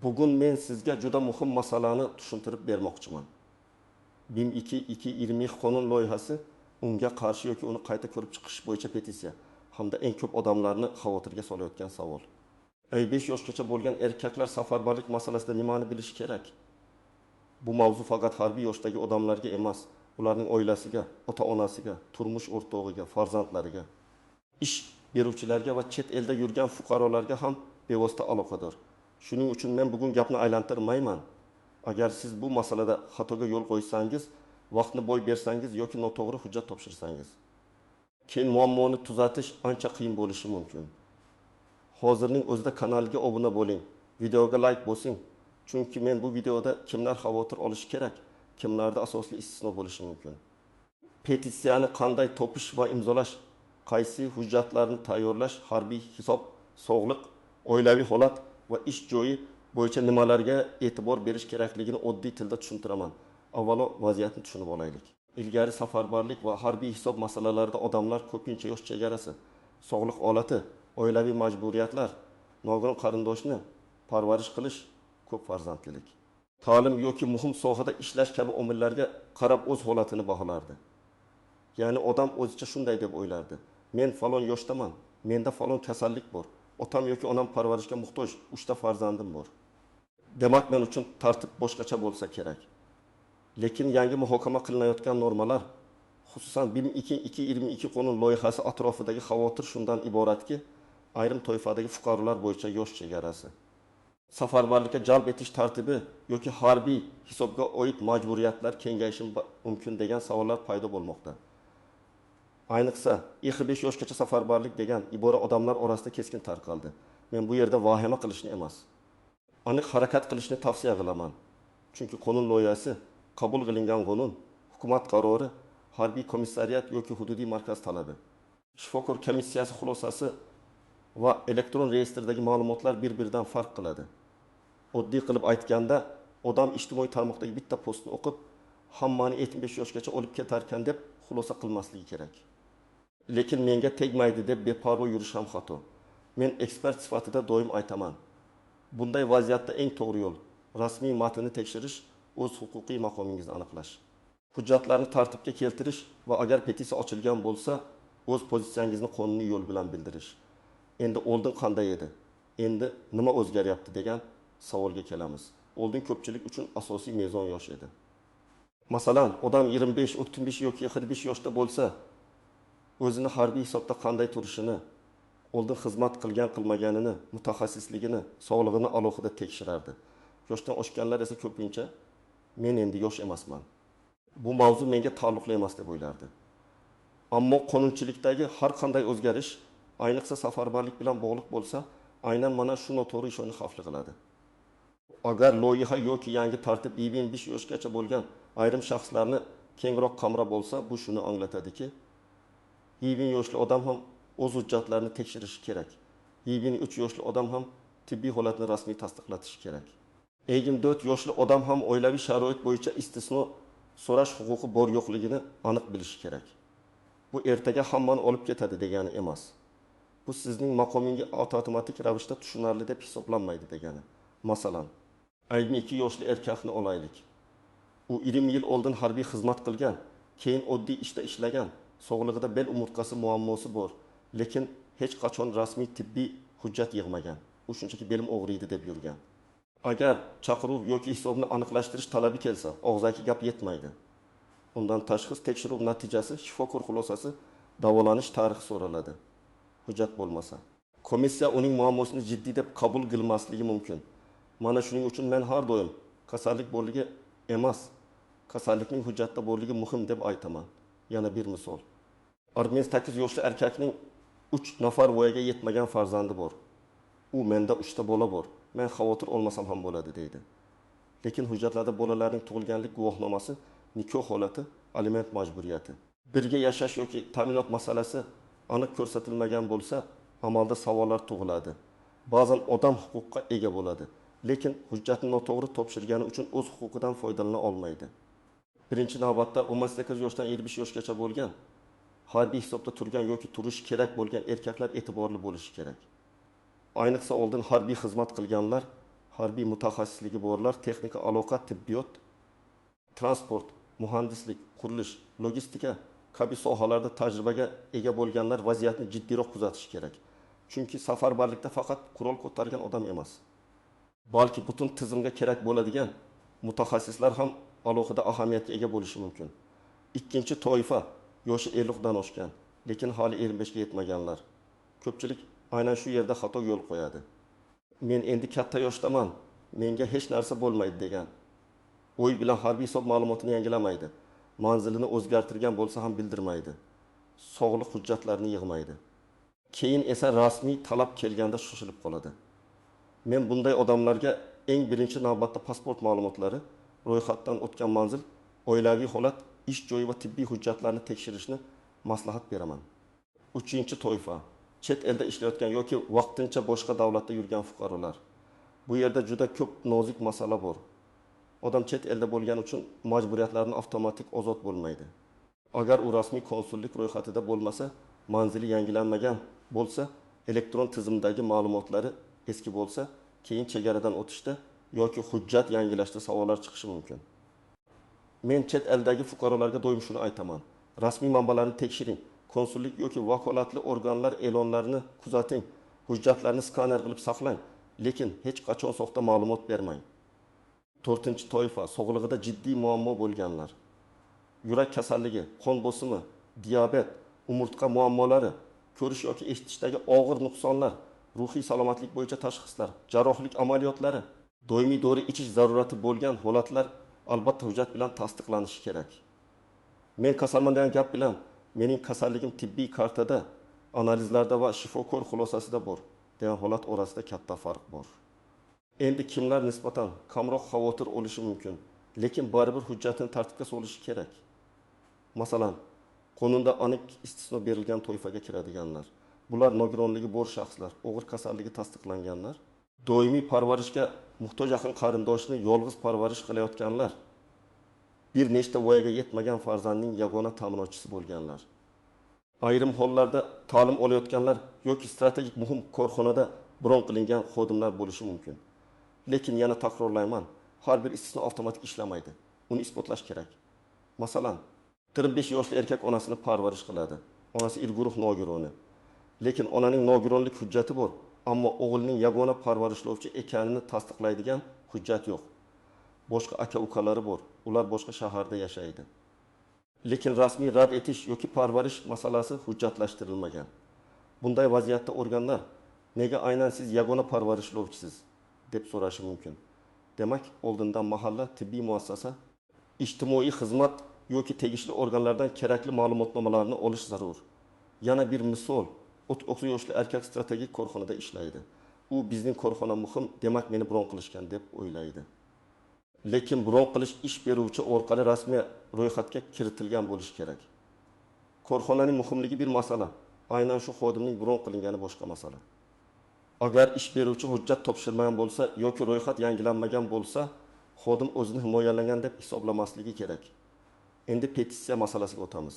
Bugun men sizga juda muhim masalani tushuntirib bermoqchiman. BIM 2.20 qonun loyihasi unga qarshi yoki uni qayta ko'rib chiqish bo'yicha petitsiya hamda eng ko'p odamlarni xavotirga solayotgan savol. 5 yoshgacha bo'lgan erkaklar safarbarlik masalasida nimani bilish kerak? Bu mavzu faqat harbiy yoshdagi odamlarga emas, ularning oilasiga, ota-onasiga, turmush o'rtog'iga, farzandlariga, ish beruvchilarga va chet elda yurgan fuqarolarga ham bevosita aloqador. Shuning uchun men bugun gapni aylantirmayman. Agar siz bu masalada xatoga yo'l qo'ysangiz, vaqtni boy bersangiz yoki noto'g'ri hujjat topshirsangiz, keyin muammoni tuzatish ancha qiyin bo'lishi mumkin. Hozirning o'zida kanalga obuna bo'ling, videoga like bosing. Chunki men bu videoda kimlar xavotir olishi kerak, kimlarda asosli istisno bo'lishi mumkin. Petitsiyani qanday topish va imzolash, qaysi hujjatlarni tayyorlash, harbiy hisob, sog'liq, oilaviy holat va ish joyi bo'yicha nimalarga e'tibor berish kerakligini oddiy tilda tushuntiraman. Avvalo vaziyatni tushunib olaylik. Ilgari safarbarlik va harbiy hisob masalalarida odamlar ko'pincha yosh chegarasi, sog'liq holati, oilaviy majburiyatlar, nogiron qarindoshni parvarish qilish, ko'p farzandlilik, ta'lim yoki muhim sohada ishlash kabi omillarga qarab o'z holatini baholardi. Ya'ni odam o'zicha shunday deb o'ylardi: men falon yoshdaman, menda falon kasallik bor, otam yoki onam parvarishga muhtoj, 3 ta farzandim bor. Demak, men uchun tartib boshqacha bo'lsa kerak. Lekin yangi muhokama qilinayotgan normalar, xususan BIM 2.20 qonun loyihasi atrofidagi xavotir shundan iboratki, ayrim toifadagi fuqarolar bo'yicha yosh chegarasi, safarbarlikka jalb etish tartibi yoki harbiy hisobga oid majburiyatlar kengayishi mumkin degan savollar paydo bo'lmoqda. Ayniqsa, 5 yoshgacha safarbarlik degan ibora odamlar orasida keskin tarqaldi. Men bu yerda vahima qilishni emas, aniq harakat qilishni tavsiya qilaman. Chunki qonun loyihasi, qabul qilingan qonun, hukumat qarori, harbiy komissariyat yoki hududiy markaz talabi, shifokor komissiyasi xulosasi va elektron reyestrdagi ma'lumotlar bir-biridan farq qiladi. Oddiy qilib aytganda, odam ijtimoiy tarmoqdagi bitta postni o'qib, hammani 75 yoshgacha olib ketarkan deb xulosa qilmasligi kerak. Lekin menga tegmaydi deb beparvo yurish ham xato. Men ekspert sifatida doim aytaman. Bunday vaziyatda eng to'g'ri yo'l rasmiy matnni tekshirish, o'z huquqiy maqomingizni aniqlash, hujjatlarni tartibga keltirish va agar petitsiya ochilgan bo'lsa, o'z pozitsiyangizni qonuniy yo'l bilan bildirish. Endi oldin qanday edi? Endi nima o'zgaryapti degan savolga kelamiz. Oldin ko'pchilik uchun asosiy mezon yosh edi. Masalan, odam 25, 35 yoki 45 yoshda bo'lsa, o'zini harbiy hisobda qanday turishini, oldin xizmat qilmaganini, mutaxassisligini, sog'lig'ini alohida tekshirardi. Yoshdan oshganlar esa ko'pincha men endi yosh emasman, bu mavzu menga taalluqli emas deb o'ylardi. Ammo qonunchilikdagi har qanday o'zgarish, ayniqsa safarbarlik bilan bog'liq bo'lsa, aynan mana shu noto'g'ri ishni xavfli qiladi. Agar loyiha yoki yangi tartib 25 yoshgacha bo'lgan ayrim shaxslarni kengroq qamrab olsa, bu shuni anglatadiki, 20 yoshli odam ham o'z hujjatlarini tekshirishi kerak. 23 yoshli odam ham tibbiy holatni rasmiy tasdiqlatishi kerak. 24 yoshli odam ham oilaviy sharoit bo'yicha istisno so'rash huquqi bor yo'qligini aniq bilishi kerak. Bu ertaga hammani olib ketadi degani emas. Bu sizning maqominga avtomatik ravishda tushunarli deb hisoblanmaydi degani. Masalan, 52 yoshli erkakni olaylik. U 20 yil oldin harbiy xizmat qilgan, keyin oddiy ishda ishlagan, sog'lig'ida bel umurtqasi muammosi bor, lekin hech qachon rasmiy tibbiy hujjat yig'magan. U shunchaki belim og'riydi deb yurgan. Agar chaqiruv yoki hisobni aniqlashtirish talabi kelsa, og'zaki gap yetmaydi. Undan tashxis, tekshiruv natijasi, shifokor xulosasi, davolanish tarixi so'raladi. Hujjat bo'lmasa, komissiya uning muammosini jiddiy deb qabul qilmasligi mumkin. Mana shuning uchun men har doim kasallik borligi emas, kasallikning hujjatda borligi muhim deb aytaman. Yana bir misol. 68 yoshli erkakning 3 nafar voyaga yetmagan farzandi bor. U menda 3 ta bola bor. Men xavotir olmasam ham bo'ladi deydi. Lekin hujjatlarda bolalarning tug'ilganlik guvohnomasi, nikoh holati, aliment majburiyati, birga yashash yoki ta'minot masalasi aniq ko'rsatilmagan bo'lsa, amalda savollar tug'iladi. Ba'zan odam huquqqa ega bo'ladi, lekin hujjatni noto'g'ri topshirgani uchun o'z huquqidan foydalana olmaydi. Birinchi navbatda 18 yoshdan 25 yoshgacha bo'lgan, harbiy hisobda turgan yoki turish kerak bo'lgan erkaklar e'tiborli bo'lishi kerak. Ayniqsa oldin harbiy xizmat qilganlar, harbiy mutaxassisligi borlar, texnika, aloqa, tibbiyot, transport, muhandislik, qurilish, logistika kabi sohalarda tajribaga ega bo'lganlar vaziyatni jiddiyroq kuzatishi kerak. Chunki safarbarlikda faqat qurol ko'targan odam emas, balki butun tizimga kerak bo'ladigan mutaxassislar ham alohida ahamiyatga ega bo'lishi mumkin. Ikkinchi toifa yoshi 50 dan oshgan, lekin hali 25 ga yetmaganlar. Ko'pchilik aynan shu yerda xato yo'l qo'yadi. Men endi katta yoshdaman, menga hech narsa bo'lmaydi degan o'y bilan harbiy hisob ma'lumotini yangilamaydi. Manzilini o'zgartirgan bo'lsa ham bildirmaydi. Sog'liq hujjatlarini yig'maydi. Keyin esa rasmiy talab kelganda shoshilib qoladi. Men bunday odamlarga eng birinchi navbatda pasport ma'lumotlari, ro'yxatdan o'tgan manzil, oilaviy holat, ish joyi va tibbiy hujjatlarni tekshirishni maslahat beraman. Uchinchi toifa chet elda ishlayotgan yoki vaqtincha boshqa davlatda yurgan fuqarolar. Bu yerda juda ko'p nozik masala bor. Odam chet elda bo'lgani uchun majburiyatlarni avtomatik ozod bo'lmaydi. Agar u rasmiy konsullik ro'yxatida bo'lmasa, manzili yangilanmagan bo'lsa, elektron tizimdagi ma'lumotlari eski bo'lsa, keyin chegaradan o'tishda yoki hujjat yangilashda savollar chiqishi mumkin. Men chet eldagi fuqarolarga doim shuni aytaman. Rasmiy manbalarni tekshiring. Konsullik yoki vakolatli organlar e'lonlarini kuzating. Hujjatlarni skaner qilib saqlang, lekin hech qachon soxta ma'lumot bermang. 4-toifa sog'lig'ida jiddiy muammo bo'lganlar. Yurak kasalligi, qon bosimi, diabet, umurtqa muammolari, ko'rish yoki eshitishdagi og'ir nuqsonlar, ruhiy salomatlik bo'yicha tashxislar, jarrohlik amaliyotlari, doimiy dori ichish zarurati bo'lgan holatlar albatta hujjat bilan tasdiqlanishi kerak. Men kasalman degan gap bilan mening kasalligim tibbiy kartada, analizlarda va shifokor xulosasida bor degan holat orasida katta farq bor. Endi kimlar nisbatan kamroq xavotir olishi mumkin, lekin baribir hujjatini tartibga solishi kerak. Masalan, qonunda aniq istisno berilgan toifaga kiradiganlar. Bular nogironligi bor shaxslar, og'ir kasalligi tasdiqlanganlar, doimiy parvarishga muhtoj yaqin qarindoshni yolg'iz parvarish qilayotganlar, bir nechta voyaga yetmagan farzandning yagona ta'minotchisi bo'lganlar. Ayrim hollarda ta'lim olayotganlar yoki strategik muhim korxonada bron qilingan xodimlar bo'lishi mumkin. Lekin yana takrorlayman, har bir istisno avtomatik ishlamaydi. Uni isbotlash kerak. Masalan, 25 yoshli erkak onasini parvarish qiladi. Onasi il guruh nogironi. Lekin onaning nogironlik hujjati bor, ammo o'g'lining yagona parvarishlovchi ekanini tasdiqlaydigan hujjat yo'q. Boshqa aka-ukalari bor, ular boshqa shaharda yashaydi. Lekin rasmiy rad etish yoki parvarish masalasi hujjatlashtirilmagan. Bunday vaziyatda organlar nega aynan siz yagona parvarishlovchisiz deb so'rashi mumkin. Demak, oldindan mahalla tibbiy muassasa, ijtimoiy xizmat yoki tegishli organlardan kerakli ma'lumotnomalarni olish zarur. Yana bir misol, 30 yoshli erkak strategik korxonada ishlaydi. U bizning korxona muhim, demak meni bron qilishgan deb o'ylaydi. Lekin bron qilish ish beruvchi orqali rasmiy ro'yxatga kiritilgan bo'lishi kerak. Korxonaning muhimligi bir masala, aynan shu xodimning bron qilingani boshqa masala. Agar ish beruvchi hujjat topshirmagan bo'lsa yoki ro'yxat yangilanmagan bo'lsa, xodim o'zini himoyalangan deb hisoblamasligi kerak. Endi petitsiya masalasiga o'tamiz.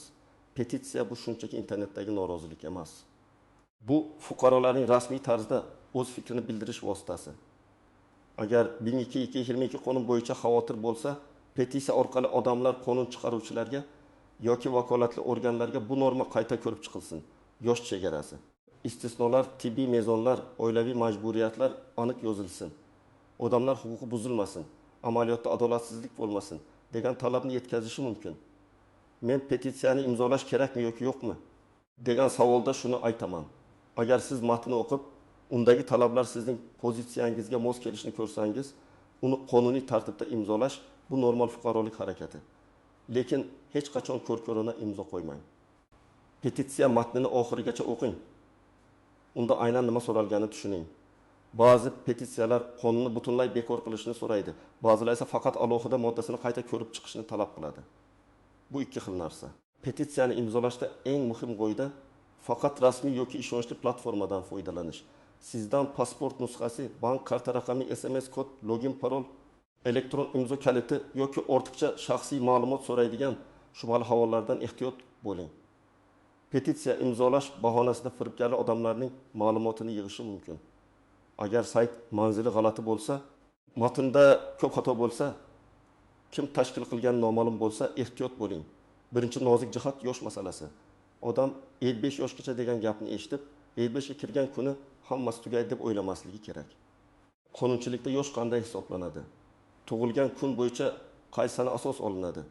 Petitsiya bu shunchaki internetdagi norozilik emas. Bu fuqarolarning rasmiy tarzda o'z fikrini bildirish vositasi. Agar 1222 qonun bo'yicha xavotir bo'lsa, petitsiya orqali odamlar qonun chiqaruvchilarga yoki vakolatli organlarga bu norma qayta ko'rib chiqilsin. Yosh chegarasi, istisnolar, tibbiy mezonlar, oilaviy majburiyatlar aniq yozilsin. Odamlar huquqi buzilmasin, amaliyotda adolatsizlik bo'lmasin degan talabni yetkazishi mumkin. Men petitsiyani imzolash kerakmi yoki yo'qmi degan savolda shuni aytaman. Agar siz matnni o'qib, undagi talablar sizning pozitsiyangizga mos kelishini ko'rsangiz, uni qonuniy tartibda imzolash bu normal fuqarolik harakati. Lekin hech qachon ko'r-ko'rona imzo qo'ymang. Petitsiya matnini oxirigacha o'qing. Unda aynan nima so'ralganini tushuning. Ba'zi petitsiyalar qonunni butunlay bekor qilishni so'raydi. Ba'zilar esa faqat alohida moddasini qayta ko'rib chiqishni talab qiladi. Bu ikki xil narsa. Petitsiyani imzolashda eng muhim qo'yda faqat rasmiy yoki ishonchli platformadan foydalanish. Sizdan pasport nusxasi, bank karta raqami, SMS kod, login parol, elektron imzo kaliti yoki ortiqcha shaxsiy ma'lumot so'raydigan shubhali havollardan ehtiyot bo'ling. Petitsiya imzolash bahonasida firibgar odamlarning ma'lumotini yig'ishi mumkin. Agar sayt manzili g'alati bo'lsa, Matnda ko'p xato bo'lsa, kim tashkil qilgani noma'lum bo'lsa, ehtiyot bo'ling. Birinchi nozik jihat yosh masalasi. Odam 55 yoshgacha degan gapni eshitib, 55 ga kirgan kuni hammasi tugaydi deb o'ylamasligi kerak. Qonunchilikda yosh qanday hisoblanadi? Tug'ilgan kun bo'yicha qaysi sana asos olinadi?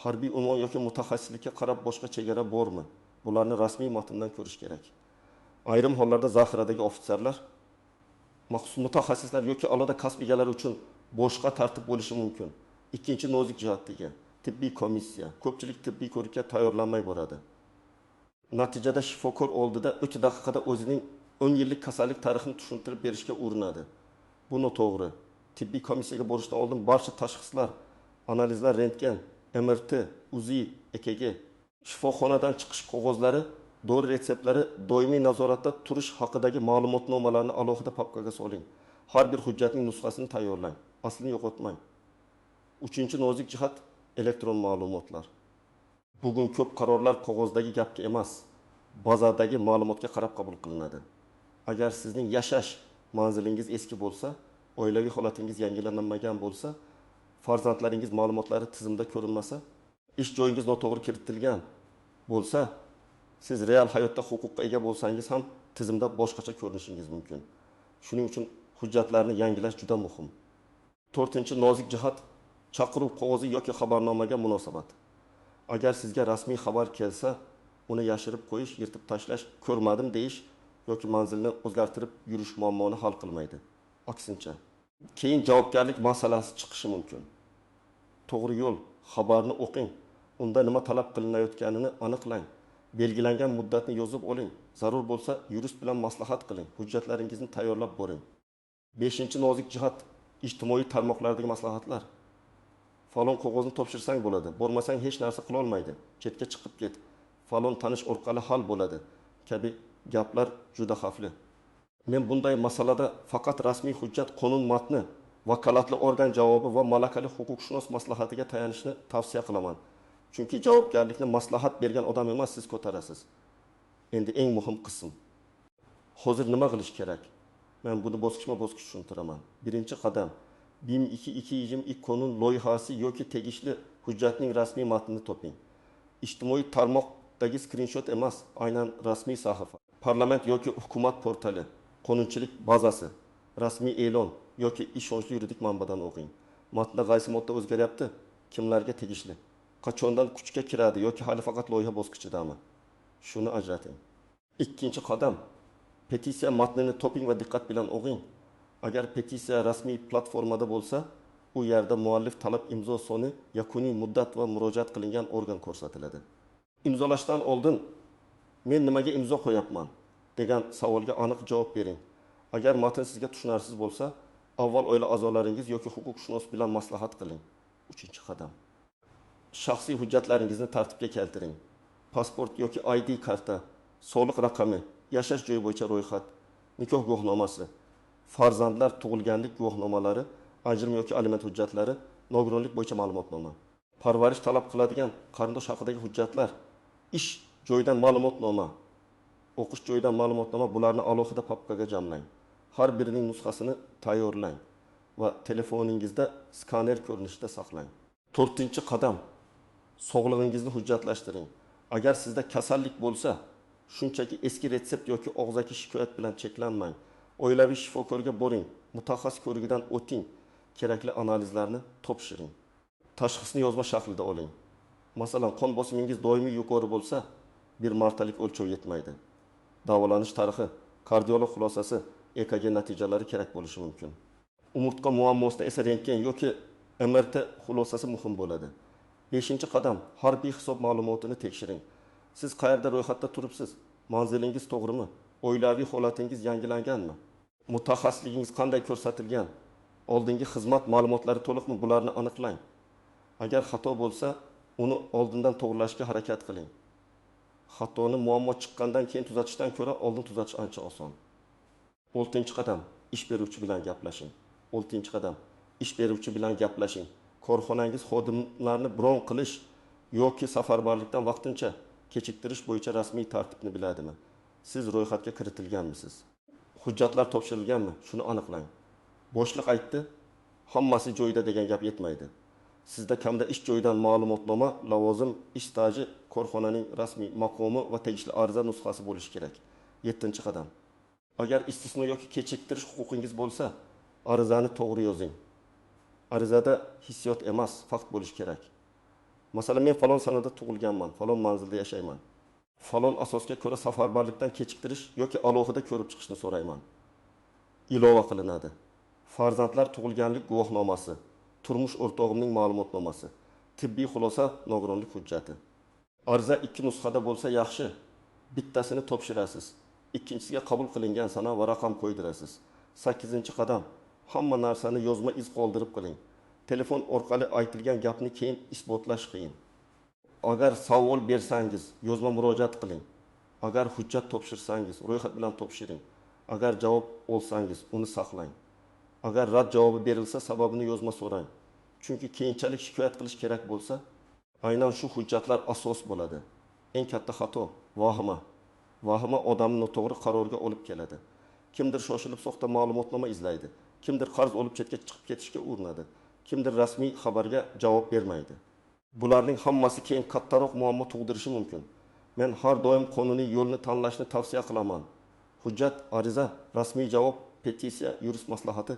Harbiy unvon yoki mutaxassislikka qarab boshqa chegara bormi? Bularni rasmiy matndan ko'rish kerak. Ayrim hollarda zaxiradagi ofitserlar maxsus mutaxassislar yoki alohida kasb egalari uchun boshqa tartib bo'lishi mumkin. Ikkinchi nozik jihatdagi tibbiy komissiya ko'pchilik tibbiy ko'rikka tayyorlanmay boradi. Natijada shifokor oldida 3 daqiqada o'zining 10 yillik kasallik tarixini tushuntirib berishga urinadi. Bu noto'g'ri. Tibbiy komissiyaga borishdan oldin barcha tashxislar, analizlar, rentgen, MRT, UZI, EKG, shifoxonadan chiqish qog'ozlari, dori retseptlari doimiy nazoratda turish haqidagi ma'lumotnomalarni alohida papkaga soling. Har bir hujjatning nusxasini tayyorlang. Aslini yo'qotmang. Uchinchi nozik jihat elektron ma'lumotlar. Bugun ko'p qarorlar qog'ozdagi gapga emas, bazadagi ma'lumotga qarab qabul qilinadi. Agar sizning yashash manzilingiz eski bo'lsa, oilaviy holatingiz yangilanmagan bo'lsa, farzandlaringiz ma'lumotlari tizimda ko'rinmasa, ish joyingiz noto'g'ri kiritilgan bo'lsa, siz real hayotda huquqqa ega bo'lsangiz ham tizimda boshqacha ko'rinishingiz mumkin. Shuning uchun hujjatlarni yangilash juda muhim. 4-chi nozik jihat chaqiruv qog'ozi yoki xabarnomaga munosabat. Agar sizga rasmiy xabar kelsa, uni yashirib qo'yish, yirtib tashlash, ko'rmadim deyish yoki manzilni o'zgartirib yurish muammoni hal qilmaydi. Aksincha, keyin javobgarlik masalasi chiqishi mumkin. To'g'ri yo'l, xabarni o'qing. Unda nima talab qilinayotganini aniqlang. Belgilangan muddatni yozib oling. Zarur bo'lsa, yurist bilan maslahat qiling. Hujjatlaringizni tayyorlab boring. 5-chi nozik jihat ijtimoiy tarmoqlardagi maslahatlar. Falon qog'ozni topshirsang bo'ladi. Bormasang hech narsa qila olmaydi. Chetga chiqib ket. Falon tanish orqali hal bo'ladi kabi gaplar juda xavfli. Men bunday masalada faqat rasmiy hujjat, qonun matni, vakolatli organ javobi va malakali huquqshunos maslahatiga tayanishni tavsiya qilaman. Chunki javobgarlikni maslahat bergan odam emas, siz ko'tarasiz. Endi eng muhim qism. Hozir nima qilish kerak? Men buni bosqichma-bosqich tushuntiraman. Birinchi qadam BIM 2.2 qonun loyihasi yoki tegishli hujjatning rasmiy matnini toping. Ijtimoiy tarmoqdagi skrinshot emas, aynan rasmiy sahifa. Parlament yoki hukumat portali, qonunchilik bazasi, rasmiy e'lon yoki ishonchli yuridik manbadan o'qing. Matnda qaysi modda o'zgaryapti? Kimlarga tegishli? Qachondan kuchga kiradi yoki hali faqat loyiha bosqichidami? Shuni ajrating. Ikkinchi qadam petitsiya matnini toping va diqqat bilan o'qing. Agar petitsiya rasmiy platformada bo'lsa, u yerda muallif talab imzo soni, yakuniy muddat va murojaat qilingan organ ko'rsatiladi. Imzolashdan oldin men nimaga imzo qo'yapman degan savolga aniq javob bering. Agar matn sizga tushunarsiz bo'lsa, avval oila a'zolaringiz yoki huquqshunos bilan maslahat qiling. 3-qadam. Shaxsiy hujjatlaringizni tartibga keltiring. Pasport yoki ID karta, soliq raqami, yashash joyi bo'yicha ro'yxat, nikoh guvohnomasi, farzandlar tug'ilganlik guvohnomalari, ajrim yoki aliment hujjatlari, nogironlik bo'yicha ma'lumotnoma, parvarish talab qiladigan qarindosh haqidagi hujjatlar, ish joyidan ma'lumotnoma, o'qish joyidan ma'lumotnoma, bularni alohida papkaga jamlang. Har birining nusxasini tayyorlang va telefoningizda skaner ko'rinishida saqlang. 4-qadam. Sog'lig'ingizni hujjatlashtiring. Agar sizda kasallik bo'lsa, shunchaki eski retsept yoki og'zaki shikoyat bilan cheklanmang. Oilaviy shifokorga boring, mutaxassis ko'rigidan o'ting, kerakli analizlarni topshiring. Tashxisni yozma shaklida oling. Masalan, qon bosimingiz doimiy yuqori bo'lsa, bir martalik o'lchov yetmaydi. Davolanish tarixi, kardiolog xulosasi, EKG natijalari kerak bo'lishi mumkin. Umurtqa muammosida esa rentgen yoki MRT xulosasi muhim bo'ladi. 5-qadam, harbiy hisob ma'lumotini tekshiring. Siz qayerda ro'yxatda turibsiz? Manzilingiz to'g'rimi? Oilaviy holatingiz yangilanganmi? Mutaxassisligingiz qanday ko'rsatilgan? Oldingi xizmat ma'lumotlari to'liqmi? Bularni aniqlang. Agar xato bo'lsa, uni oldindan to'g'rilashga harakat qiling. Xatoni muammo chiqqandan keyin tuzatishdan ko'ra oldin tuzatish ancha oson. 6-qadam, ish beruvchi bilan gaplashing. 6-qadam, ish beruvchi bilan gaplashing. Korxonangiz xodimlarni bron qilish yoki safarbarlikdan vaqtincha kechiktirish bo'yicha rasmiy tartibni biladimi? Siz ro'yxatga kiritilganmisiz? Hujjatlar topshirilganmi? Shuni aniqlang. Boshliq aytdi, hammasi joyida degan gap yetmaydi. Sizda kamda ish joyidan ma'lumotnoma, lavozim, ish staji, korxonaning rasmiy maqomi va tegishli ariza nusxasi bo'lishi kerak. 7-qadam. Agar istisno yoki kechiktirish huquqingiz bo'lsa, arizani to'g'ri yozing. Arizada hissiyot emas, fakt bo'lishi kerak. Masalan, men falon sanada tug'ilganman, falon manzilda yashayman. Falon asosga ko'ra safarbarlikdan kechiktirish yoki alohida ko'rib chiqishni so'rayman. Ilova qilinadi. Farzandlar tug'ilganlik guvohnomasi, turmush o'rtog'imning ma'lumotnomasi, tibbiy xulosa, nogironlik hujjati. Ariza 2 nusxada bo'lsa yaxshi. Bittasini topshirasiz. Ikkinchisiga qabul qilingan sana va raqam qo'ydirasiz. 8-qadam. Hamma narsani yozma iz qoldirib qiling. Telefon orqali aytilgan gapni keyin isbotlash qiyin. Agar savol bersangiz, yozma murojaat qiling. Agar hujjat topshirsangiz, ro'yxat bilan topshiring. Agar javob olsangiz, uni saqlang. Agar rad javobi berilsa, sababini yozma so'rang. Chunki keyinchalik shikoyat qilish kerak bo'lsa, aynan shu hujjatlar asos bo'ladi. Eng katta xato vahima. Vahima odamni noto'g'ri qarorga olib keladi. Kimdir shoshilib soxta ma'lumotnoma izlaydi. Kimdir qarz olib chetga chiqib ketishga urinadi. Kimdir rasmiy xabarga javob bermaydi. Bularning hammasi keyin kattaroq muammo tug'dirishi mumkin. Men har doim qonuniy yo'lni tanlashni tavsiya qilaman. Hujjat, ariza, rasmiy javob, petitsiya, yurist maslahati.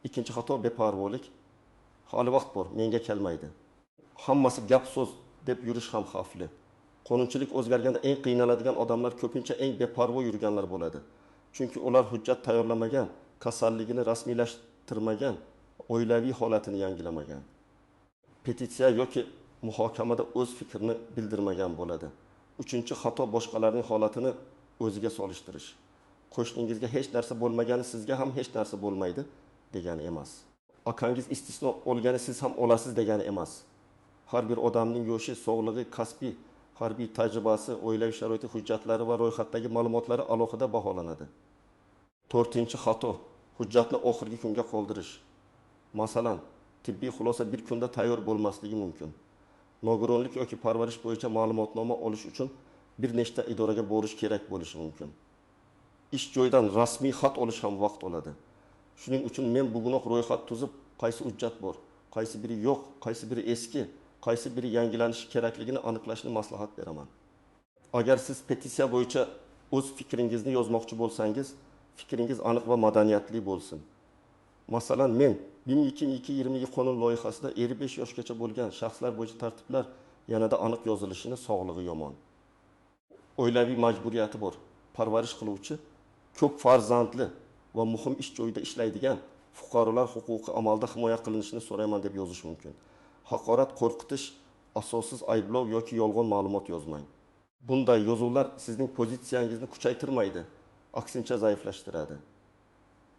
2-xato beparvolik. Hali vaqt bor, menga kelmaydi. Hammasi gap so'z deb yurish ham xavfli. Qonunchilik o'zgarganda eng qiynaladigan odamlar ko'pincha eng beparvo yurganlar bo'ladi. Chunki ular hujjat tayyorlamagan, kasalligini rasmiylashtirmagan, oilaviy holatini yangilamagan. Petitsiya yoki muhokamada o'z fikrini bildirmagan bo'ladi. 3-xato boshqalarning holatini o'ziga solishtirish. Qo'shningizga hech narsa bo'lmagani sizga ham hech narsa bo'lmaydi degani emas. Akangiz istisno olgani siz ham olasiz degani emas. Har bir odamning yoshi, sog'lig'i, kasbiy, harbiy tajribasi, oilaviy sharoiti, hujjatlari va ro'yxatdagi ma'lumotlari alohida baholanadi. 4-xato hujjatni oxirgi kunga qoldirish. Masalan, tibbiy xulosa bir kunda tayyor bo'lmasligi mumkin. Nogironlik yoki parvarish bo'yicha ma'lumotnoma olish uchun bir nechta idoraga borish kerak bo'lishi mumkin. Ish joyidan rasmiy xat olish ham vaqt oladi. Shuning uchun men bugunoq ro'yxat tuzib, qaysi hujjat bor, qaysi biri yo'q, qaysi biri eski, qaysi biri yangilanishi kerakligini aniqlashni maslahat beraman. Agar siz petitsiya bo'yicha o'z fikringizni yozmoqchi bo'lsangiz, fikringiz aniq va madaniyatli bo'lsin. Masalan, men 2022 qonun loyihasida 55 yoshgacha bo'lgan shaxslar bo'yicha tartiblar yanada aniq yozilishini sog'lig'i yomon. Oilaviy majburiyati bor, parvarish qiluvchi, ko'p farzandli va muhim ish joyida ishlaydigan fuqarolar huquqi amalda himoya qilinishini so'rayman deb yozish mumkin. Haqorat, qo'rqitish, asossiz ayblov yoki yolg'on ma'lumot yozmang. Bunday yozuvlar sizning pozitsiyangizni kuchaytirmaydi, aksincha zaiflashtiradi.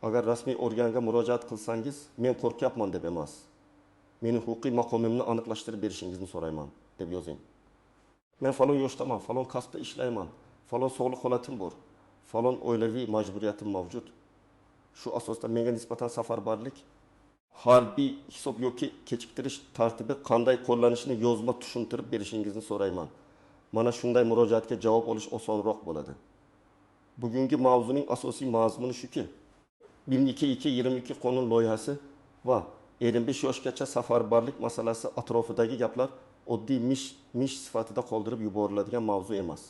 Agar rasmiy organga murojaat qilsangiz, men qo'rqyapman deb emas, mening huquqiy maqomimni aniqlashtirib berishingizni so'rayman deb yozing. Men falon yoshdaman, falon kasbda ishlayman, falon sog'liq holatim bor, falon oilaviy majburiyatim mavjud. Shu asosda menga nisbatan safarbarlik, harbiy hisob yoki kechiktirish tartibi qanday qo'llanishini yozma tushuntirib berishingizni so'rayman. Mana shunday murojaatga javob olish osonroq bo'ladi. Bugungi mavzuning asosiy mazmuni shuki, 2022 qonun loyihasi va 25 yoshgacha safarbarlik masalasi atrofidagi gaplar oddiy mish sifatida qoldirib yuboriladigan mavzu emas.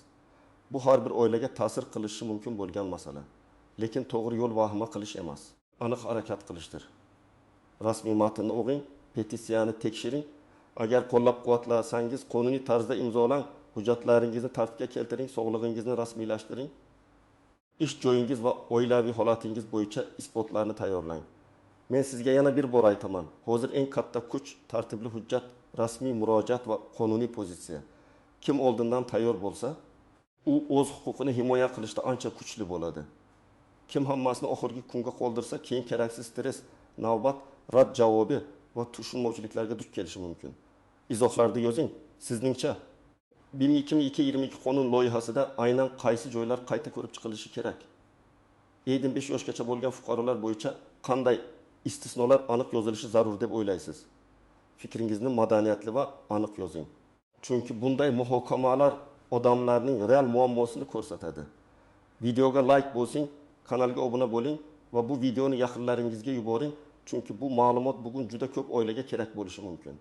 Bu har bir oilaga ta'sir qilishi mumkin bo'lgan masala. Lekin to'g'ri yo'l vahima qilish emas, aniq harakat qilishdir. Rasmiy matnni o'qing, petitsiyani tekshiring. Agar qo'llab-quvvatlasangiz, qonuniy tarzda imzolang, hujjatlaringizni tartibga keltiring, sog'lig'ingizni rasmiylashtiring. Ish joyingiz va oilaviy holatingiz bo'yicha isbotlarni tayyorlang. Men sizga yana bir bor aytaman. Hozir eng katta kuch tartibli hujjat, rasmiy murojaat va qonuniy pozitsiya. Kim oldindan tayyor bo'lsa, u o'z huquqini himoya qilishda ancha kuchli bo'ladi. Kim hammasini oxirgi kunga qoldirsa, keyin keraksiz stress, navbat, rad javobi va tushunmovchiliklarga duch kelishi mumkin. Izohlarda yozing. Sizningcha 2022 qonun loyihasida aynan qaysi joylar qayta ko'rib chiqilishi kerak? 75 yoshgacha bo'lgan fuqarolar bo'yicha qanday istisnolar aniq yozilishi zarur deb o'ylaysiz? Fikringizni madaniyatli va aniq yozing. Chunki bunday muhokamalar odamlarning real muammosini ko'rsatadi. Videoga like bosing, kanalga obuna bo'ling va bu videoni yaqinlaringizga yuboring, chunki bu ma'lumot bugun juda ko'p oilaga kerak bo'lishi mumkin.